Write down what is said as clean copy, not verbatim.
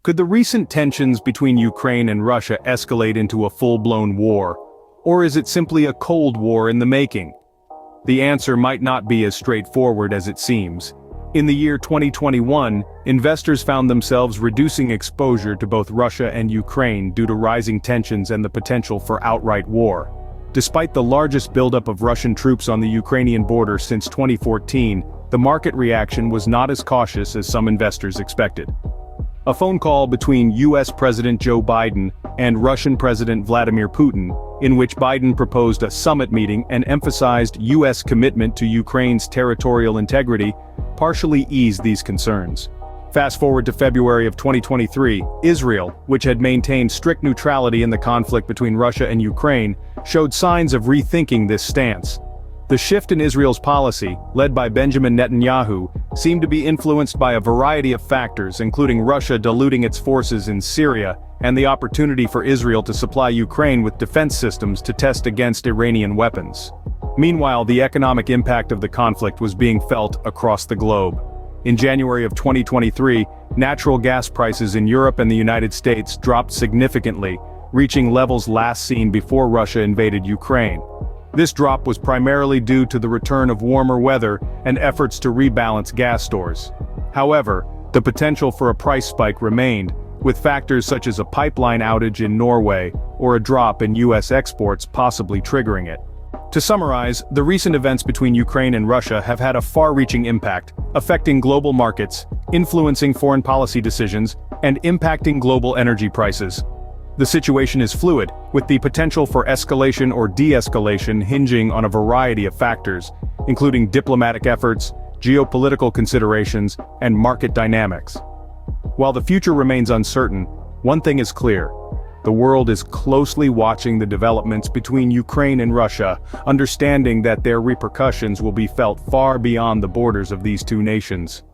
Could the recent tensions between Ukraine and Russia escalate into a full-blown war? Or is it simply a Cold War in the making? The answer might not be as straightforward as it seems. In the year 2021, investors found themselves reducing exposure to both Russia and Ukraine due to rising tensions and the potential for outright war. Despite the largest buildup of Russian troops on the Ukrainian border since 2014, the market reaction was not as cautious as some investors expected. A phone call between US President Joe Biden and Russian President Vladimir Putin, in which Biden proposed a summit meeting and emphasized US commitment to Ukraine's territorial integrity, partially eased these concerns. Fast forward to February of 2023, Israel, which had maintained strict neutrality in the conflict between Russia and Ukraine, showed signs of rethinking this stance. The shift in Israel's policy, led by Benjamin Netanyahu, seemed to be influenced by a variety of factors, including Russia diluting its forces in Syria and the opportunity for Israel to supply Ukraine with defense systems to test against Iranian weapons. Meanwhile, the economic impact of the conflict was being felt across the globe. In January of 2023, natural gas prices in Europe and the United States dropped significantly, reaching levels last seen before Russia invaded Ukraine. This drop was primarily due to the return of warmer weather and efforts to rebalance gas stores. However, the potential for a price spike remained, with factors such as a pipeline outage in Norway or a drop in US exports possibly triggering it. To summarize, the recent events between Ukraine and Russia have had a far-reaching impact, affecting global markets, influencing foreign policy decisions, and impacting global energy prices. The situation is fluid, with the potential for escalation or de-escalation hinging on a variety of factors, including diplomatic efforts, geopolitical considerations, and market dynamics. While the future remains uncertain, one thing is clear: the world is closely watching the developments between Ukraine and Russia, understanding that their repercussions will be felt far beyond the borders of these two nations.